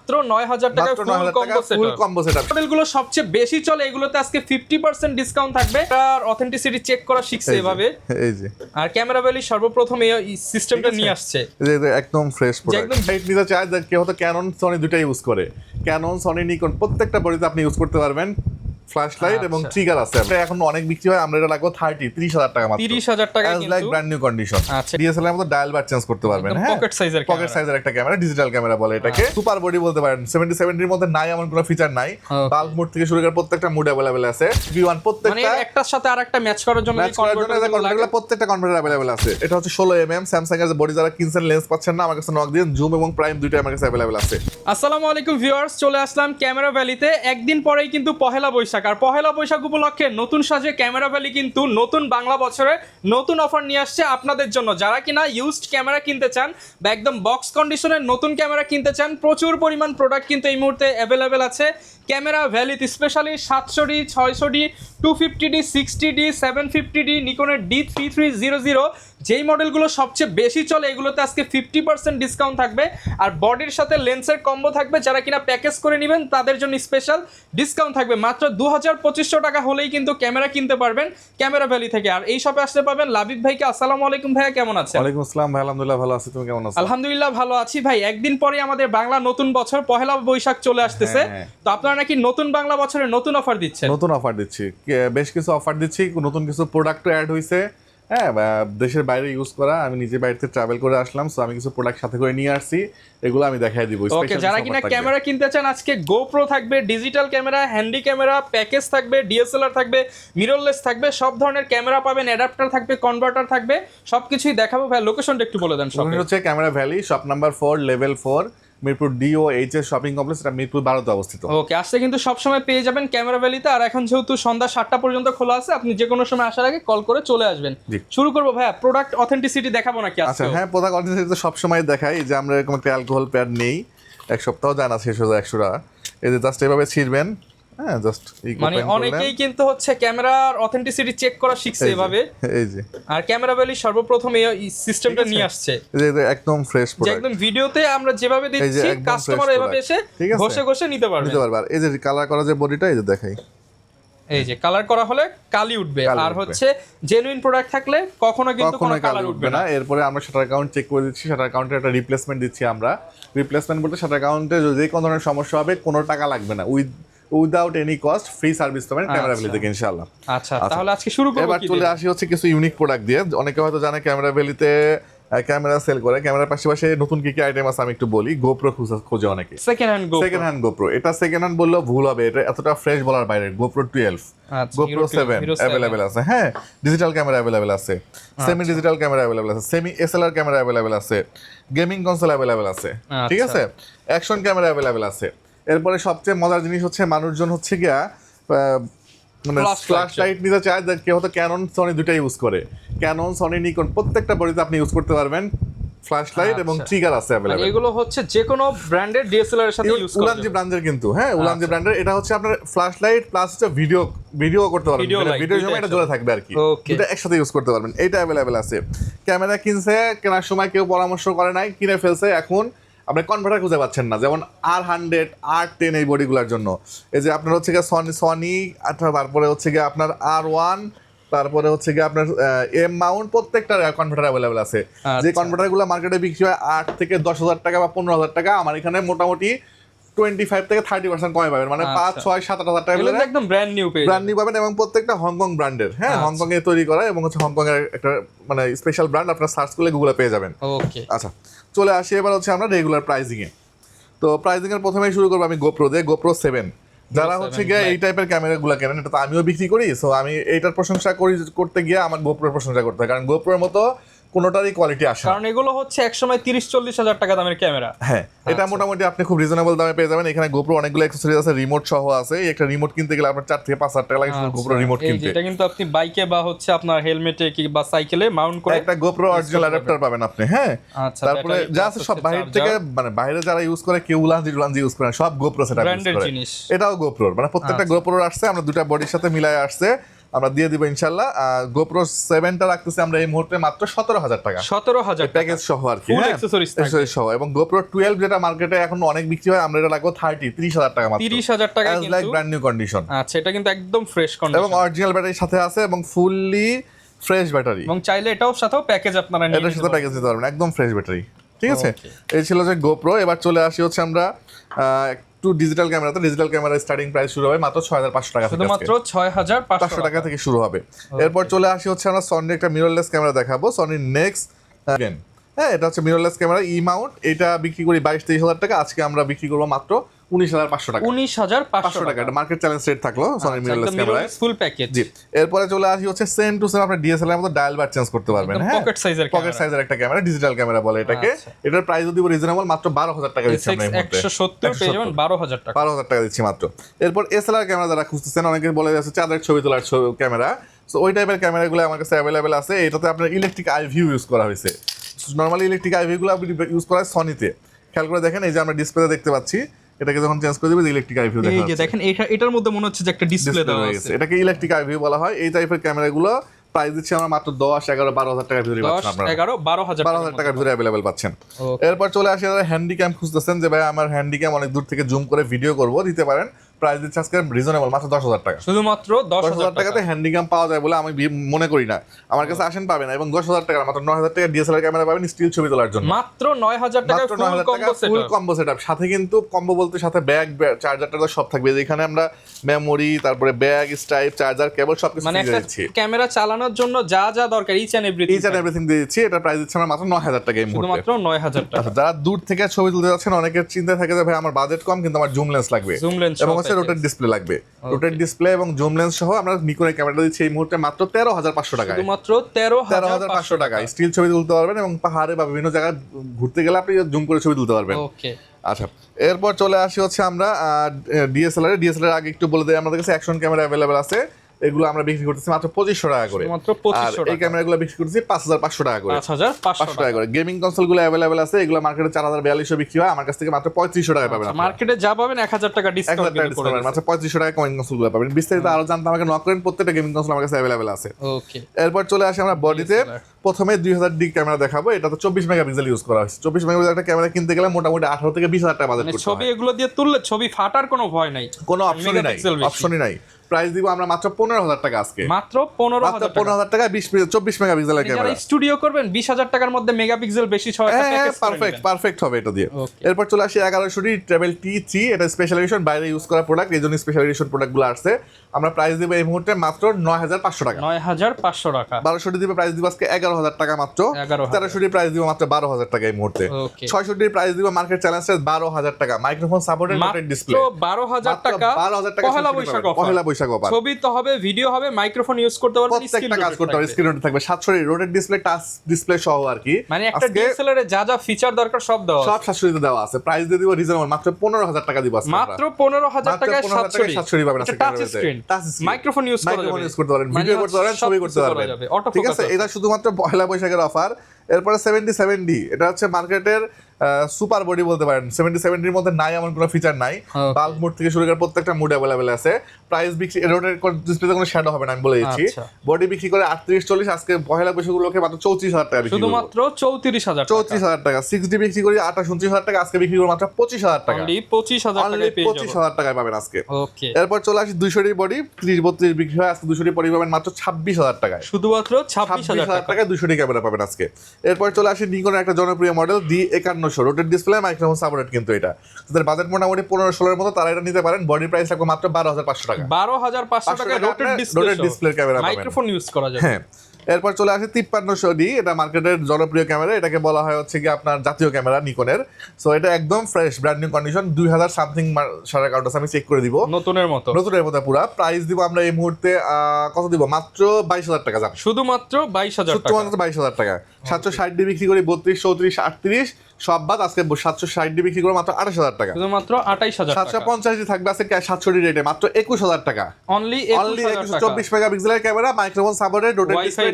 মাত্র 9000 টাকা ফুল combo setup. মডেলগুলো সবচেয়ে বেশি চলে, এগুলোতে আজকে 50% ডিসকাউন্ট থাকবে। আর অথেন্টিসিটি চেক করা শিখছে এভাবে, এই যে। আর ক্যামেরা ভ্যালি সর্বপ্রথম এই সিস্টেমটা নিয়ে আসছে, এই যে একদম ফ্রেশ প্রোডাক্ট। একদম হাইট নিতে চায় যে কেউ তো ক্যানন সনি দুটাই ইউজ করে, ক্যানন সনি নিকন প্রত্যেকটা বডিতে আপনি ইউজ করতে পারবেন। ফ্ল্যাশ লাইট এবং ট্রিগার আছে। এটা এখন অনেক বিক্রি হয়, আমরা এটা লাগবে 30,000 টাকা মাত্র। 30,000 টাকা কিন্তু লাইক ব্র্যান্ড নিউ কন্ডিশন। আচ্ছা, ডিএসএলআর মতো ডায়াল বার চেঞ্জ করতে পারবেন। হ্যাঁ, পকেট সাইজের একটা ক্যামেরা, ডিজিটাল ক্যামেরা বলে এটাকে। সুপার বডি বলতে পারেন। 70 এর মধ্যে নাই এমন কোনো ফিচার নাই। বাল্ব মোড থেকে শুরু করে প্রত্যেকটা মোড अवेलेबल আছে। V1 প্রত্যেকটা মানে একটার সাথে আরেকটা ম্যাচ করার জন্য কনভার্টার প্রত্যেকটা কনভার্টার अवेलेबल আছে। এটা হচ্ছে 16mm স্যামসাং এর বডি, যারা কিনছেন লেন্স পাচ্ছেন না আমার কাছে নক দিন। জুম এবং প্রাইম দুইটাই আমার কাছে अवेलेबल আছে। আসসালামু আলাইকুম ভিউয়ার্স, চলে আসলাম ক্যামেরা ভ্যালিতে। একদিন পরেই কিন্তু পহেলা বৈশাখ, আর পহেলা বৈশাখ উপলক্ষে নতুন সাজে ক্যামেরা ভ্যালি কিন্তু নতুন বাংলা বছরে নতুন অফার নিয়ে আসছে আপনাদের জন্য। যারা কিনা ইউজড ক্যামেরা কিনতে চান বা একদম বক্স কন্ডিশনের নতুন ক্যামেরা কিনতে চান, প্রচুর পরিমাণ প্রোডাক্ট কিন্তু এই মুহূর্তে অ্যাভেলেবেল আছে camera ভ্যালিতে। Specially 700D, 600D, 250D, 60D, 750D, নিকনের D3300 যেই মডেলগুলো সবচেয়ে বেশি চলে, এগুলোতে আজকে 50% ডিসকাউন্ট থাকবে। আর বডির সাথে লেন্সের কম্বো থাকবে। যারা কিনা প্যাকেজ করে নেবেন তাদের জন্য স্পেশাল ডিসকাউন্ট থাকবে। মাত্র 2200 টাকা হলেই কিন্তু ক্যামেরা কিনতে পারবেন ক্যামেরা ভ্যালি থেকে। আর এই শপে আসতে পাবেন লাবিব ভাইকে। আসসালামু আলাইকুম ভাইয়া, কেমন আছেন? ওয়ালাইকুম আসসালাম ভাই, আলহামদুলিল্লাহ ভালো আছি, তুমি কেমন আছো? আলহামদুলিল্লাহ ভালো আছি ভাই। একদিন পরে আমাদের বাংলা নতুন বছর পহেলা বৈশাখ চলে আসতেছে, তো আপনারা নাকি নতুন বাংলা বছরে নতুন অফার দিচ্ছেন? নতুন অফার দিচ্ছি, বেশ কিছু অফার দিচ্ছি, নতুন কিছু প্রোডাক্টও অ্যাড হয়েছে। হ্যাঁ, দেশের বাইরে ইউজ করা, আমি নিজে বাইরে ট্রাভেল করে আসলাম, সো আমি কিছু প্রোডাক্ট সাথে করে নিয়ে আসছি, এগুলো আমি দেখাই দিব। ওকে, যারা কিনা ক্যামেরা কিনতে চান, আজকে গোপ্রো থাকবে, digital camera, handy camera, package থাকবে, ডিএসএলআর থাকবে, মিররলেস থাকবে, সব ধরনের ক্যামেরা পাবেন, অ্যাডাপ্টার থাকবে, কনভার্টার থাকবে, সবকিছুই দেখাবো ভাই। লোকেশনটা একটু বলে দেন। সব হচ্ছে camera valley, shop number 4, level 4, Mirpur DOH shopping complex, এটা মিরপুর 12তে অবস্থিত। ওকে, আসলে কিন্তু সবসময় পেয়ে যাবেন ক্যামেরা ভ্যালিতে। আর এখন যেহেতু সন্ধ্যা 7টা পর্যন্ত খোলা আছে, আপনি যে কোনো সময় আসার আগে কল করে চলে আসবেন। শুরু করবো ভাইয়া, প্রোডাক্ট অথেন্টিসিটি দেখাবো নাকি আজকে? আচ্ছা হ্যাঁ, প্রোডাক্ট অথেন্টিসিটি তো সবসময় দেখাই। যে আমরা এরকম একটা অ্যালকোহল প্যাড নেই, এক সপ্তাহ জানা শেষ হয়ে যায় 100 টাকা। এই যে জাস্ট এভাবে ছিড়বেন। হ্যাঁ, জাস্ট মানে অনেকেই কিন্তু হচ্ছে ক্যামেরার অথেন্টিসিটি চেক করা শিখছে এভাবে, এই যে। আর ক্যামেরা ভ্যালি সর্বপ্রথম এই সিস্টেমটা নিয়ে আসছে, এই যে একদম ফ্রেশ প্রোডাক্ট। একদম ভিডিওতে আমরা যেভাবে দিচ্ছি কাস্টমার এভাবে এসে ঘষে ঘষে নিতে পারবে। এই যে কালার করা যে বডিটা, এই যে দেখাই, এই যে কালার করা হলে কালি উঠবে, আর হচ্ছে জেনুইন প্রোডাক্ট থাকলে কখনো কিন্তু কোনো কালার উঠবে না। এরপরে আমরা শাটার কাউন্ট চেক করে দিচ্ছি, শাটার কাউন্টের একটা রিপ্লেসমেন্ট দিচ্ছি আমরা। রিপ্লেসমেন্ট বলতে শাটার কাউন্টে যদি কোনো ধরনের সমস্যা হবে কোনো টাকা লাগবে না, without any cost, free service পাবেন ক্যামেরা ভ্যালি থেকে ইনশাআল্লাহ। আচ্ছা, তাহলে আজকে শুরু করব। এবার চলে আসি হচ্ছে কিছু ইউনিক প্রোডাক্ট দিয়ে। অনেকে হয়তো জানে ক্যামেরা ভ্যালিতে ক্যামেরা সেল করে, ক্যামেরার পাশাপাশি নতুন কি কি আইটেম আছে আমি একটু বলি। গোপ্রো খোঁজে অনেকে, সেকেন্ড হ্যান্ড গোপ্রো। এটা সেকেন্ড হ্যান্ড বললেও ভুল হবে, এটা এতটা ফ্রেশ বলার বাইরে। গোপ্রো 12, গোপ্রো 7 अवेलेबल আছে। হ্যাঁ, ডিজিটাল ক্যামেরা अवेलेबल আছে, সেমি ডিজিটাল ক্যামেরা अवेलेबल আছে, সেমি SLR ক্যামেরা अवेलेबल আছে, গেমিং কনসোল अवेलेबल আছে, ঠিক আছে, অ্যাকশন ক্যামেরা अवेलेबल আছে। এরপরে সবচেয়ে মজার জিনিস হচ্ছে মানুষজন হচ্ছে গিয়া মানে ফ্ল্যাশ লাইট নিতে চায় যে কেউ তো ক্যানন সনি দুটাই ইউজ করে, ক্যানন সনি নিকন প্রত্যেকটা বডিতে আপনি ইউজ করতে পারবেন। ফ্ল্যাশ লাইট এবং ট্রিগার আছে अवेलेबल। এগুলো হচ্ছে যে কোনো ব্র্যান্ডের ডিএসএলআর এর সাথে ইউজ করা যায়। উলানজি ব্র্যান্ডের কিন্তু, হ্যাঁ উলানজি ব্র্যান্ডের। এটা হচ্ছে আপনার ফ্ল্যাশ লাইট প্লাস হচ্ছে ভিডিও করতে পারবেন, ভিডিওর সময় এটা জোরে থাকবে আর কি, এটা একসাথে ইউজ করতে পারবেন। এইটা अवेलेबल আছে। ক্যামেরা কিনছে, কেনার সময় কেউ পরামর্শ করে নাই, কিনে ফেলছে, এখন আপনি কনভার্টার খুঁজে পাচ্ছেন না, যেমন R100, R10 এই বডিগুলোর জন্য। এই যে আপনার হচ্ছে গিয়ে সনি, তারপরে হচ্ছে গিয়ে আপনার R1, তারপরে হচ্ছে গিয়ে আপনার এম মাউন্ট, প্রত্যেকটা কনভার্টার अवेलेबल আছে। যে কনভার্টারগুলো মার্কেটে বিক্রি হয় 8 থেকে 10,000 টাকা বা 15,000 টাকা, আমার এখানে মোটামুটি 25 থেকে 30% কমে পাবেন, মানে 5, 6, 7, 8,000 টাকা একদম ব্র্যান্ড নিউ পাবেন। এবং প্রত্যেকটা হংকং ব্র্যান্ডের, হ্যাঁ হংকং এ তৈরি করা, এবং হচ্ছে হংকং এর একটা মানে স্পেশাল ব্র্যান্ড, আপনারা সার্চ করলে গুগলে পেয়ে যাবেন। ওকে, আচ্ছা চলে আসি এবার হচ্ছে আমরা রেগুলার প্রাইসিং এ। তো প্রাইসিং এর প্রথমেই শুরু করবো আমি গোপ্রো দিয়ে, গোপ্রো 7। যারা হচ্ছে গিয়ে এই টাইপের ক্যামেরাগুলো কেনেন, এটা তো আমিও বিক্রি করি, সো আমি এইটার প্রশংসা করতে গিয়ে আমার গোপ্রোর প্রশংসা করতে হয়, কারণ গোপ্রোর মতো কোনোটারই কোয়ালিটি আসে, কারণ এগুলো হচ্ছে একসময় 30-40 হাজার টাকা দামের ক্যামেরা। হ্যাঁ, এটা মোটামুটি আপনি খুব রিজনেবল দামে পেয়ে যাবেন। এখানে গোপ্রো অনেকগুলো অ্যাকসেসরিজ আছে, রিমোট সহ আছে। একটা রিমোট কিনতে গেলে আপনার 4 থেকে 5,000 টাকা লাগে শুধু গোপ্রো রিমোট কিনতে। এটা কিন্তু আপনি বাইকে বা হচ্ছে আপনার হেলমেটে কি বা সাইকেলে মাউন্ট করে একটা গোপ্রো অরিজিনাল অ্যাডাপ্টার পাবেন আপনি। হ্যাঁ, তারপরে যা আছে সব বাইরে থেকে, মানে বাইরে যারা ইউজ করে কেউ উলানজি ইউজ করে, সব গোপ্রো সেটআপ ইউজ করে। এটাও গোপ্রোর, মানে প্রত্যেকটা গোপ্রোর আসছে, আমরা দুটো বডির সাথে মিলায় আসছে। আমরা দিয়ে দিব ইনশাল্লাহ। গোপ্রো 7টা রাখতেছি আমরা এই মুহূর্তে মাত্র 17,000 টাকা, 17,000 প্যাকেজ সহ আর কি, ফুল হ্যাঁ অ্যাকসেসরিজ accessories সহ। এবং গোপ্রো 12 যেটা মার্কেটে এখন অনেক বিক্রি হয়, আমরা এটা রাখবো 30,000 টাকা মাত্র, 30,000 টাকা লাইক কিন্তু। Brand new condition. আচ্ছা, এটা কিন্তু একদম ফ্রেশ এবং কন্ডিশন অরিজিনাল ব্যাটারির সাথে আছে এবং ফুললি ফ্রেশ ব্যাটারি, এবং চাইলে এটাও সাথেও প্যাকেজ আপনারা নিয়ে এটার সাথে প্যাকেজ দিতে পারবেন, একদম ফ্রেশ ব্যাটারি। ঠিক আছে, এই ছিল যে গোপ্রো। এবার চলে আসি হচ্ছে আমরা একটু ডিজিটাল ক্যামেরাতে। ডিজিটাল ক্যামেরা স্টার্টিং প্রাইস শুরু হবে মাত্র 6,500 টাকা থেকে, শুধুমাত্র 6,500 টাকা থেকে শুরু হবে। এরপর চলে আসি হচ্ছে আমরা সনির একটা মিররলেস ক্যামেরা দেখাবো, সনির নেক্সট অ্যাগেন। হ্যাঁ, এটা হচ্ছে মিররলেস ক্যামেরা ই মাউন্ট, এটা বিক্রি করি 22-23,000 টাকা, আজকে আমরা বিক্রি করবো মাত্র 19,500 টাকা, 19,500 টাকা। এটা মার্কেট চ্যালেঞ্জ রেট থাকলো সনির মিররলেস ক্যামেরায়, ফুল প্যাকেজ। জি। এরপরে চলে আসি হচ্ছে সেম টু সেম আপনি ডিএসএলআর এর মতো ডায়াল বার চেঞ্জ করতে পারবেন, হ্যাঁ পকেট সাইজের পকেট সাইজের একটা ক্যামেরা, ডিজিটাল ক্যামেরা বলে এটাকে। এটার প্রাইস যদি রিজনেবল মাত্র 12,000 টাকা দিচ্ছি আমরা এই মুহূর্তে, 170 পেয়ে যাবেন 12,000 টাকা, 12,000 টাকা দিচ্ছি মাত্র। এরপর এসএলআর ক্যামেরা যারা খুঁজতেছেন, অনেকে বলে যাচ্ছে চাঁদের ছবি তোলার ক্যামেরা, সো ওই টাইপের ক্যামেরাগুলো আমার কাছে অ্যাভেলেবেল আছে। এটাতে আপনার ইলেকট্রিক আই ভিউ ইউজ করা হয়েছে। নর্মালি ইলেকট্রিক আই ভিউগুলো আপনি ইউজ করা হয় সনিতে, খেয়াল করে দেখেন এই যে আমরা ডিসপ্লেতে দেখতে পাচ্ছি, এটাকে যখন চেঞ্জ করে দিবে ইলেকট্রিক আই ভিউ দেখা এই যাচ্ছে। যে দেখেন এটার মধ্যে মনে হচ্ছে যে একটা ডিসপ্লে দেওয়া আছে, এটাকে ইলেকট্রিক আই ভিউ বলা হয়। এই টাইপের ক্যামেরাগুলো প্রাইস দিচ্ছি আমরা মাত্র 10, 11, 12,000 টাকার ভিতরে পাচ্ছেন 10, আপনারা, 11, 12,000 12,000 টাকার ভিতরে অ্যাভেলেবেল পাচ্ছেন। এরপর চলে আসি যারা হ্যান্ডিক্যাম খুঁজতেছেন, যে ভাই আমার হ্যান্ডিক্যাম অনেক দূর থেকে জুম করে ভিডিও করবো, দিতে পারেন। প্রাইস দিচ্ছে আজকে রিজনেবল মাত্র 10,000 টাকা, শুধুমাত্র 10,000 টাকাতে হ্যান্ডিক্যাম পাওয়া যায় বলে আমি মনে করি না। আমার কাছে আসেন পাবেন, এবং 10,000 টাকা মাত্র 9,000 টাকা ডিএসএলআর ক্যামেরা পাবেন স্টিল ছবি তোলার জন্য, মাত্র 9,000 টাকা মাত্র 9,000 টাকা ফুল কম্বো সেটআপ। সাথে কিন্তু কম্বো বলতে সাথে ব্যাগ, চার্জারটা সব থাকবে, যেখানে আমরা মেমোরি, তারপরে ব্যাগ, স্ট্রাইপ, চার্জার, কেবল সবকিছু মানে দিয়ে একটা দিচ্ছি। ক্যামেরা চালানোর জন্য যা যা দরকার ইচ এন্ড এভরিথিং দিয়ে দিচ্ছি। এটা প্রাইস দিচ্ছি আমরা মাত্র 9,000 টাকা এই মুহূর্তে, শুধুমাত্র 9,000 টাকা। আচ্ছা, যারা দূর থেকে ছবি তুলতে যাচ্ছেন, অনেকের চিন্তা থাকে যে ভাই আমার বাজেট কম কিন্তু আমার জুম লেন্স লাগবে, জুম লেন্স এবং হচ্ছে রোটেট ডিসপ্লে লাগবে। রোটেট ডিসপ্লে এবং জুম লেন্স সহ আমরা নিকনের ক্যামেরাটা দিচ্ছি এই মুহূর্তে মাত্র 13,500 টাকা, শুধুমাত্র 13,500 টাকা। স্টিল ছবি তুলতে পারবেন এবং পাহাড়ে বা বিভিন্ন জায়গায় ঘুরতে গেলে আপনি জুম করে ছবি তুলতে পারবেন। ওকে, আচ্ছা, এরপর চলে আসি হচ্ছে আমরা ডিএসএলআর আগে একটু বলে দিই, আমাদের কাছে অ্যাকশন ক্যামেরা অ্যাভেলেবেল আছে। এগুলো আমরা বিক্রি করতেছি মাত্র 2,500 টাকা করে, মাত্র 2,500 আর এই ক্যামেরাগুলো বিক্রি করতেছি 5,500 টাকা করে, 5,500 টাকা করে। গেমিং কনসোলগুলো অ্যাভেলেবেল আছে, এগুলো মার্কেটে 4,042 বিক্রি হয়, আমার কাছ থেকে মাত্র 3,500 টাকায় পাবেন। মার্কেটে যা পাবেন 1,000 টাকা ডিসকাউন্ট করে দিবেন, মাত্র 3,500 টাকায় গেমিং কনসোলগুলো পাবেন। বিস্তারিত আরো জানতে আমাকে নক করেন, প্রত্যেকটা গেমিং কনসোল আমার কাছে অ্যাভেলেবেল আছে। ওকে, এরপর চলে আসি আমরা বডিতে। প্রথমে 2000D ক্যামেরা দেখাবো, এটা তো 24 মেগাপিক্সেল ইউজ করা হয়েছে। 24 মেগাপিক্সেল একটা ক্যামেরা কিনতে গেলে মোটামুটি 18 থেকে 20,000 টাকা বাজেট করতে হয়। ছবি এগুলো দিয়ে তুললে ছবি ফাটার কোনো ভয় নাই, কোনো অপশনই নাই। প্রাইস দিব আমরা মাত্র 15,000 টাকা আজকে, মাত্র 15,000 টাকা 24 মেগাপিক্সেলের ক্যামেরা। স্টুডিও করবেন 20,000 টাকার মধ্যে মেগাপিক্সেল বেশি ছয় পারফেক্ট হবে এটা দিয়ে। এরপর চলে আসি 1100D ট্রাভেল T3, এটা স্পেশাল এডিশন, বাইরে ইউজ করা প্রোডাক্ট, এইজন্য স্পেশাল এডিশন প্রোডাক্টগুলো আসছে। আমরা প্রাইস দিব এই মুহূর্তে মাত্র 9,500 টাকা, 9,500 টাকা। 1200D দিবে প্রাইস দিব আজকে 11,000 টাকা মাত্র। 1300D প্রাইস দিব মাত্র 12,000 টাকা এই মুহূর্তে। 600D প্রাইস দিব মার্কেট চ্যালেঞ্জে 12,000 টাকা, মাইক্রোফোন সাপোর্টেড রোটেট ডিসপ্লে 12,000 টাকা। 12,000 টাকা পহেলা বৈশাখ অফার। ছবি তো হবে, ভিডিও হবে, মাইক্রোফোন ইউজ করতে পারবেন, প্রত্যেকটা কাজ করতে পারবেন, স্ক্রিন রোটেট থাকবে, 700D rotate display, touch display সহ আর কি। মানে একটা ডিএসএলআর এ যা যা ফিচার দরকার সব দেওয়া আছে, সব 700D তে দেওয়া আছে। প্রাইস দিয়ে দিব রিজনেবল মাত্র 15,000 টাকা দিব আজকে, মাত্র 15,000 টাকায় 700D পাবেন আজকে। টাচ স্ক্রিন, মাইক্রোফোন ইউজ করতে পারবেন, ভিডিও করতে পারবেন, ছবি করতে পারবেন, ঠিক আছে। এটা শুধুমাত্র পহেলা বৈশাখের অফার। এরপরে 77D, এটা হচ্ছে মার্কেটের সুপার বডি বলতে পারেন। 77D মধ্যে নাই এমন কোনো ফিচার নাই, বাল্ব মোড থেকে শুরু করে প্রত্যেকটা মোড অ্যাভেলেবেল আছে। প্রাইস বিক্রি রোটেট ডিসপ্লেতে কোনো শ্যাডো হবে না, আমি বলে দিচ্ছি। বডি বিক্রি করে 38-40, আজকে পহেলা বৈশাখগুলোকে মাত্র 34,000 টাকা বিক্রি, শুধুমাত্র 34,000 টাকা। 6D বিক্রি করি 28-29,000 টাকা, আজকে বিক্রি করে মাত্র 25,000 টাকা, 25,000 টাকায় পাবেন আজকে। ওকে, এরপর চলে আসি 200D বডি, 30-32 বিক্রি হয়, আজকে 200D বডি পাবেন মাত্র 26,000 টাকায়, শুধুমাত্র 26,000 টাকায় 200D ক্যামেরা পাবেন আজকে। এরপর চলে আসি নিকনের একটা জনপ্রিয় model D5100, rotate display, microphone supported. কিন্তু এটা যাদের বাজেট মোটামুটি 15-16 মতো, তারা এটা নিতে পারেন। বডি প্রাইস লাগবে মাত্র 12,500 টাকা, 12,500 টাকা রোটেট ডিসপ্লে ক্যামেরা পাবেন, মাইক্রোফোন ইউজ করা যাবে। হ্যাঁ। এরপর চলে আসে 5300D, এটা মার্কেটের জনপ্রিয় ক্যামেরা, এটাকে বলা হয় হচ্ছে কি আপনার জাতীয় ক্যামেরা নিকনের। সো এটা একদম fresh brand new condition, 2000 something সারা কাউন্টাস আমি চেক করে দিব, নতুনের মতো পুরো। প্রাইস দিব আমরা এই মুহূর্তে কত দিব, মাত্র 22,000 টাকা, শুধুমাত্র 22,000 টাকা। 760D বিক্রি করি 32, 34, 38, সব বাদ আজকে 760 বিক্রি করে মাত্র 28,000 টাকা, শুধুমাত্র 28,000 টাকা। 750 থাকবে আজকে 760 রেটে মাত্র 21,000 টাকা। অনলি 21 24 মেগাপিক্সেলের camera, microphone supported, rotate display,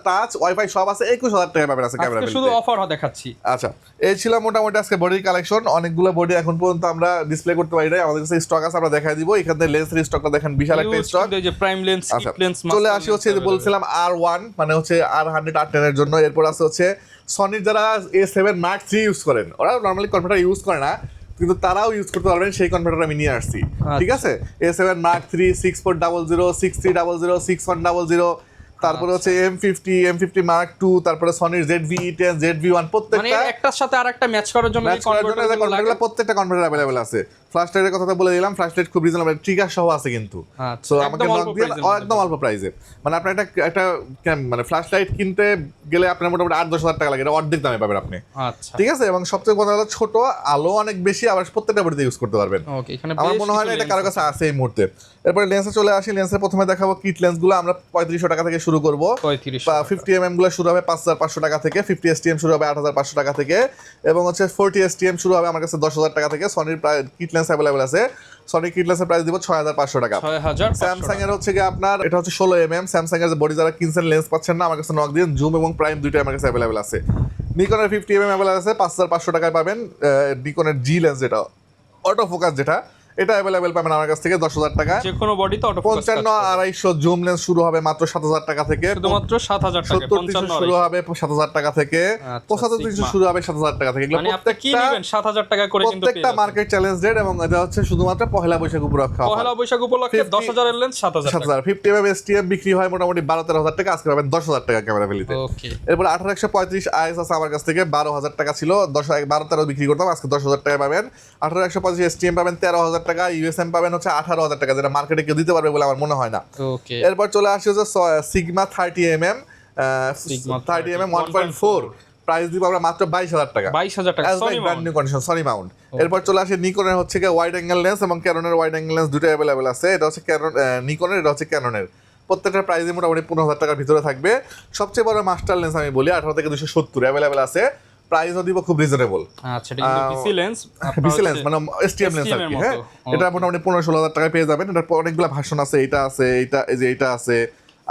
touch wifi সব আছে, 21,000 টাকা পাবেন আজকে ক্যামেরা। শুধু অফার দেখাচ্ছি। আচ্ছা, এই ছিল মোটামুটি আজকে বডির কালেকশন। অনেকগুলো বডি এখন পর্যন্ত আমরা ডিসপ্লে করতে পারি না, আমাদের কাছে স্টক আছে, আমরা দেখাই দিব। এখানে লেন্সের স্টকটা দেখেন, বিশাল একটা স্টক, এই যে প্রাইম লেন্স, কিট লেন্স। চলে আসি হচ্ছে যে বলছিলাম R1 মানে হচ্ছে R100 R10 এর জন্য। এরপর আছে হচ্ছে সনির যারা A7 Mark III ইউজ করেন, ওরা নরমালি কনভার্টার ইউজ করে না, কিন্তু তারাও ইউজ করতে পারবেন, সেই কনভার্টার আমি নিয়ে আসছি। ঠিক আছে, A7 Mark III 6400, 6300, 6100, তারপরে হচ্ছে M50 Mark II, তারপরে সনির ZV-E10, ZV-1, প্রত্যেকটা মানে একটার সাথে আরেকটা ম্যাচ করার জন্য এই কনভার্টারগুলো প্রত্যেকটা কনভার্টার अवेलेबल আছে। ফ্ল্যাশ লাইটের কথা বলে দিলাম, ফ্ল্যাশ লাইট খুব রিজনেবল, ট্রিগার সহ আছে কিন্তু। সো আমাকে নক দিয়ে একদম অল্প প্রাইসে, মানে আপনি একটা মানে ফ্ল্যাশ লাইট কিনতে গেলে আপনার মোটামুটি 8-10,000 টাকা লাগে, এটা অর্ধেক দামে পাবেন আপনি। আচ্ছা, ঠিক আছে, এবং সবচেয়ে বড় হলো ছোট, আলো অনেক বেশি, আবার প্রত্যেকটা বডিতে ইউজ করতে পারবেন। ওকে, এখানে আমার মনে হয় না এটা কারো কাছে আছে এই মুহূর্তে। এরপরে লেন্সে চলে আসি। লেন্সের প্রথমে দেখাবো কিট লেন্সগুলো, আমরা 3500 টাকা থেকে শুরু করব। 50mm গুলো শুরু হবে 5,500 টাকা থেকে, 50 STM শুরু হবে 8,500 টাকা থেকে, এবং হচ্ছে 40 STM শুরু হবে আমার কাছে 10,000 টাকা থেকে। সনির প্রায় কিট লেন্স अवेलेबल আছে, সনি কিট লেন্সের প্রাইস দিব 6,500 টাকা। স্যামসাং এর হচ্ছে কি আপনার এটা হচ্ছে 16mm, স্যামসাং এর যে বডি যারা কিনছেন লেন্স পাচ্ছেন না, আমার কাছে নক দিন। জুম এবং প্রাইম দুইটাই আমার কাছে अवेलेबल আছে। নিকনের 50mm अवेलेबल আছে, 5,500 টাকায় পাবেন। নিকনের জি লেন্স যেটা অটো ফোকাস, যেটা এটা अवेलेबल পাবেন আমার কাছ থেকে 10,000 টাকা। যে কোনো বডিতে অটো ফোকাস। 55-250 জুম লেন্স শুরু হবে মাত্র 7,000 টাকা থেকে, শুধুমাত্র 7,000 টাকা। 70-300 শুরু হবে 7,000 টাকা থেকে, 75-300 শুরু হবে 7,000 টাকা থেকে। মানে আপনি কি নেবেন 7,000 টাকা করে কিন্তু প্রত্যেকটা মার্কেট চ্যালেঞ্জ রেট, এবং এটা হচ্ছে শুধুমাত্র পহেলা বৈশাখ উপলক্ষে। পহেলা বৈশাখ উপলক্ষে 10,000 এর লেন্স 7,000। 50mm STM বিক্রি হয় মোটামুটি 12-13,000 টাকা, আজকে পাবেন 10,000 টাকা ক্যামেরা ভ্যালিতে। ওকে, এরপর 18-135 IS আছে আমার কাছ থেকে, 12,000 টাকা ছিল, 12-13 বিক্রি করতাম, আজকে 10,000 টাকা পাবেন। 18-125 STM পাবেন 13,000 টাকা, USM পাবেন হচ্ছে 18,000 টাকা, যেটা মার্কেটে কেউ দিতে পারবে বলে আমার মনে হয় না। ওকে, এরপর চলে আসছে হচ্ছে সিগমা 30mm, 1.4, প্রাইস দিব আমরা মাত্র 22,000 টাকা। 22,000 টাকা সনি মাউন্ট। এরপর চলে আসে নিকনের হচ্ছে কি ওয়াইড অ্যাঙ্গেল লেন্স এবং ক্যাননের ওয়াইড অ্যাঙ্গেল লেন্স দুটো अवेलेबल আছে। এটা হচ্ছে নিকনের, এটা হচ্ছে ক্যাননের। প্রত্যেকটার প্রাইস মোটামুটি 15,000 টাকার ভিতরে থাকবে। সবচেয়ে বড় মাস্টার লেন্স আমি বলি 18 থেকে 270 अवेलेबल আছে, প্রাইসও দিব খুব রিজনেবল। আচ্ছা, এটা কিন্তু পিসি লেন্স, মানে STM লেন্স আর কি। হ্যাঁ, এটা মোটামুটি 15-16,000 টাকায় পেয়ে যাবেন। এটার অনেকগুলো ভার্সন আছে, এটা আছে, এটা এই যে এটা আছে,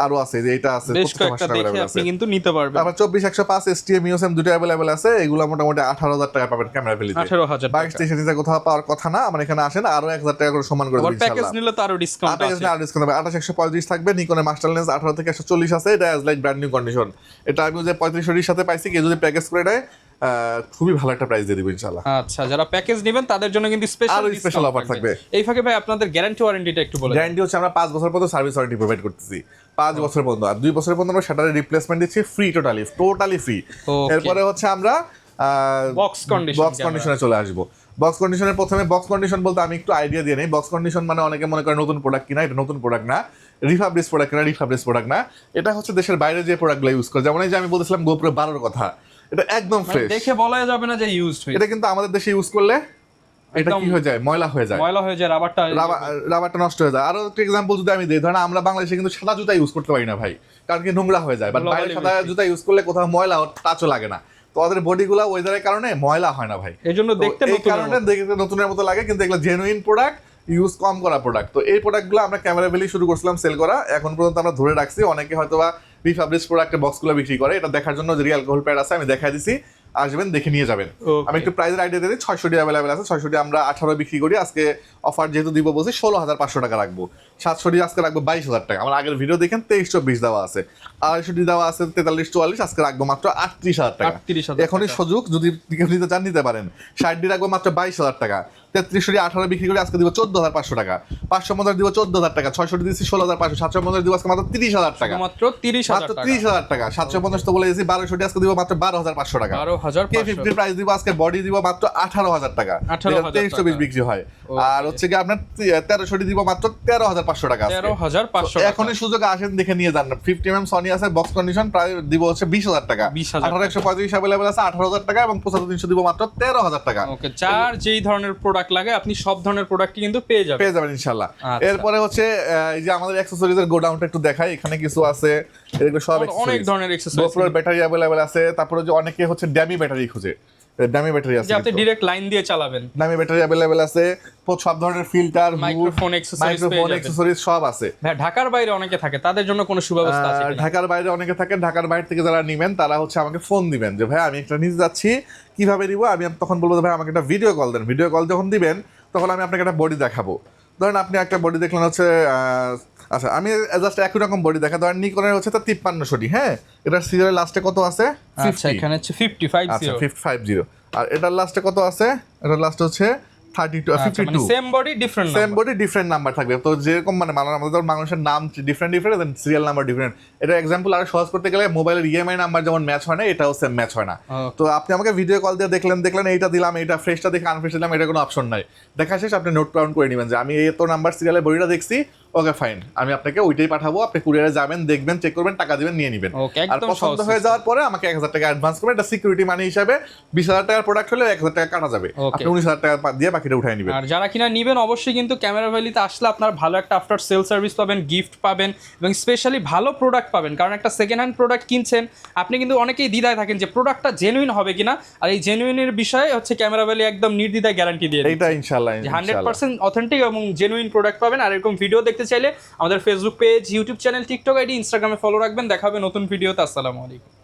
আরো আছে, যে এটা আছে, বেশ কয়েকটা দেখে আপনি কিন্তু নিতে পারবেন। তারপর 24-105 STM USM দুটো अवेलेबल আছে, এগুলো মোটামুটি 18,000 টাকা পাবেন ক্যামেরা ভ্যালিতে। 18,000 টাকা। 22-23 কোথাও পাওয়ার কথা না, আমার এখানে আসেন, আরো 1,000 টাকা করে সমান করে দেব ইনশাআল্লাহ। প্যাকেজ নিলে তো আরো ডিসকাউন্ট আছে। আরো ডিসকাউন্ট হবে। 28-135 থাকবে। নিকনের মাস্টার লেন্স 18 থেকে 140 আছে, এটা as like brand new condition. এটা আমি যে 3500 সাথে পাইছি, কেউ যদি প্যাকেজ করে দেয় খুবই ভালো একটা প্রাইস দিয়ে দিব ইনশাআল্লাহ। আচ্ছা, যারা প্যাকেজ নেবেন তাদের জন্য কিন্তু স্পেশাল অফার থাকবে। এই ফাঁকে ভাই আপনাদের গ্যারান্টি ওয়ারেন্টিটা একটু বলেন। গ্যারান্টি হচ্ছে আমরা 5 বছর পর্যন্ত সার্ভিস ওয়ারেন্টি প্রোভাইড করতেছি, 5 বছর পর্যন্ত। আর 2 বছর পর্যন্ত আমরা শাটারের রিপ্লেসমেন্ট দিচ্ছি ফ্রি, টোটালি ফ্রি। এরপরে হচ্ছে আমরা বক্স কন্ডিশনে চলে আসবো। বক্স কন্ডিশনের প্রথমে বক্স কন্ডিশন বলতে আমি একটু আইডিয়া দিয়ে নেই। বক্স কন্ডিশন মানে অনেকে মনে করে নতুন প্রোডাক্ট কিনা, এটা নতুন প্রোডাক্ট না, রিফাবলিশ প্রোডাক্ট না। এটা হচ্ছে দেশের বাইরে যে প্রোডাক্টগুলো ইউজ করে, যেমন এই যে আমি বলেছিলাম GoPro 12 কথা, এটা একদম ফ্রেশ, দেখে বলা যাবে না যে ইউজড হয়েছে। এটা কিন্তু আমাদের দেশে ইউজ করলে এটা কি হয়ে যায়, ময়লা হয়ে যায়, রাবারটা নষ্ট হয়ে যায়। আরো একটা এক্সাম্পল যদি আমি দিই, ধরেন আমরা বাংলাদেশে কিন্তু সাদা জুতা ইউজ করতে পারি না ভাই, কারণ কি নোংরা হয়ে যায়। বাট বাইরে সাদা জুতা ইউজ করলে কোথাও ময়লা টাচও লাগে না। তো ওদের বডিগুলো ওয়েদারের কারণে ময়লা হয় না ভাই, এই জন্য দেখতে নতুনের মতো লাগে, কিন্তু এগুলো জেনুইন প্রোডাক্ট, ইউজ কম করা প্রোডাক্ট। তো এই প্রোডাক্টগুলো আমরা ক্যামেরা ভ্যালি শুরু করছিলাম সেল করা, এখন পর্যন্ত আমরা ধরে রাখছি। অনেকে হয়তো বা রিফাবলিশ প্রোডাক্টের বক্সগুলো বিক্রি করে, এটা দেখার জন্য যে অ্যালকোহল প্যাড আছে আমি দেখাই দিছি, আসবেন দেখে নিয়ে যাবেন। আমি একটু প্রাইসের আইডিয়া দিই। 600 अवेलेबल আছে, 600 আমরা 18 বিক্রি করি, আজকে অফার যেহেতু দিব বলছি 16,500 টাকা রাখবো। 700 আজকে রাখবো 22,000 টাকা। আমার আগের ভিডিও দেখেন 23-24 দেওয়া আছে, 250 দেওয়া আছে 43-44, আজকে রাখবো মাত্র 38,000 টাকা। এখনই সুযোগ, যদি নিতে চান নিতে পারেন। 60 রাখবো মাত্র 22,000 টাকা। 33 18 বিক্রি করে আজকে দিব 14,500 টাকা। 550 দিব 14,000 টাকা। 600 দিচ্ছি 16,500। 750 দিব আজকে মাত্র 30,000 টাকা, মাত্র 30,000 টাকা। 750 তো বলে দিয়েছি, 1200 আজকে দিব মাত্র 12,500 টাকা। 12,500 প্রাইস দিব আজকে, বডি দিব মাত্র 18,000 টাকা, 2320 বিক্রি হয়। আর হচ্ছে কি আপনার 1300 দিব মাত্র 13,500 টাকা। 13,500 এখনই সুযোগ, আসেন দেখে নিয়ে যান। 50mm সনি আছে, বক্স কন্ডিশন, প্রায় দিব হচ্ছে 20,000 টাকা। 18-135 अवेलेबल আছে 18,000 টাকা, এবং 75-300 দিব মাত্র 13,000 টাকা। ওকে, যার যেই ধরনের প্রোডাক্ট লাগে আপনি সব ধরনের প্রোডাক্টই কিন্তু পেয়ে যাবেন ইনশাআল্লাহ। এরপরে হচ্ছে এই যে আমাদের অ্যাকসেসরিজের গোডাউনটা একটু দেখাই, এখানে কিছু আছে, এগুলো সব অনেক ধরনের অ্যাকসেসরিজ, GoPro ব্যাটারি अवेलेबल আছে। তারপরে যে অনেকে হচ্ছে ড্যামি ব্যাটারি খুঁজে, দামি ব্যাটারি আছে, যে আপনি ডাইরেক্ট লাইন দিয়ে চালাবেন। দামি ব্যাটারি অ্যাভেলেবেল আছে, সব ধরনের ফিল্টার, মাইক্রোফোন অ্যাকসেসরিজ সব আছে। ঢাকার বাইরে অনেকে থাকে, তাদের জন্য কোনো সুব্যবস্থা আছে কিনা? ঢাকার বাইরে অনেকে থাকে, ঢাকার বাইরে থেকে যারা নেবেন তারা হচ্ছে আমাকে ফোন দিবেন যে ভাই আমি একটা নিতে যাচ্ছি, কিভাবে নিব। আমি তখন বলবো ভাই আমাকে একটা ভিডিও কল দেন। ভিডিও কল যখন দিবেন তখন আমি আপনাকে একটা বডি দেখাবো। ধরেন আপনি একটা বডি দেখলেন হচ্ছে আচ্ছা আমি জাস্ট একই রকম বডি দেখা, ধরেন নিকনের হচ্ছে তার 5300, হ্যাঁ, এটার সিরিয়াল লাস্টে কত আছে? আচ্ছা এখানে হচ্ছে 550। আর এটার লাস্টে কত আছে? এটার লাস্টে হচ্ছে 52। সেম বডি ডিফারেন্ট নাম্বার থাকবে। তো যেরকম মানে আমাদের মানুষের নাম ডিফারেন্ট সিরিয়াল নাম্বার ডিফারেন্ট। এটা এক্সাম্পল আরো সহজ করতে গেলে মোবাইলের ইএমআই নাম্বার যেমন ম্যাচ হয় না, এটাও সেম ম্যাচ হয় না। তো আপনি আমাকে ভিডিও কল দিয়ে দেখলেন এইটা দিলাম, এইটা ফ্রেশটা দেখে আনফ্রেশ দিলাম, এটা কোনো অপশন নাই। দেখা শেষ আপনি নোট ডাউন করে নেবেন যে আমি এই তো নাম্বার সিরিয়ালের বডিটা দেখছি, ওকে ফাইন, আমি আপনাকে ওইটাই পাঠাবো, আপনি কুরিয়ারে যাবেন, দেখবেন, চেক করবেন, টাকা দিবেন, নিয়ে নেবেন। আর পছন্দ হয়ে যাওয়ার পরে আমাকে 1000 টাকা অ্যাডভান্স করবেন। এটা সিকিউরিটি মানি হিসাবে 20000 টাকার প্রোডাক্ট হলে 1000 টাকা কাটা যাবে, আপনি 19000 টাকা দিয়ে বাকিটা উঠাই নেবেন। আর যারা কিনা নেবেন অবশ্যই কিন্তু ক্যামেরা ভ্যালিতে আসলে আপনার ভালো একটা আফটার সেল সার্ভিস পাবেন, গিফট পাবেন এবং স্পেশালি ভালো প্রোডাক্ট পাবেন। কারণ একটা সেকেন্ড হ্যান্ড প্রোডাক্ট কিনছেন, আপনি কিন্তু অনেকেই দ্বিধায় থাকেন যে প্রোডাক্টটা জেনুইন হবে কিনা। আর এই জেনুইনের বিষয়ে হচ্ছে ক্যামেরা ভ্যালি একদম নির্দ্বিধায় গ্যারান্টি দিয়ে এটা ইনশাআল্লাহ 100% অথেন্টিক এবং জেনুইন প্রোডাক্ট পাবেন। আর এরকম ভিডিও দেখতে চাইলে আমাদের Facebook page, YouTube channel, TikTok ID, ইনস্টাগ্রামে ফলো রাখবেন। দেখা হবে নতুন ভিডিওতে। আসসালামু আলাইকুম।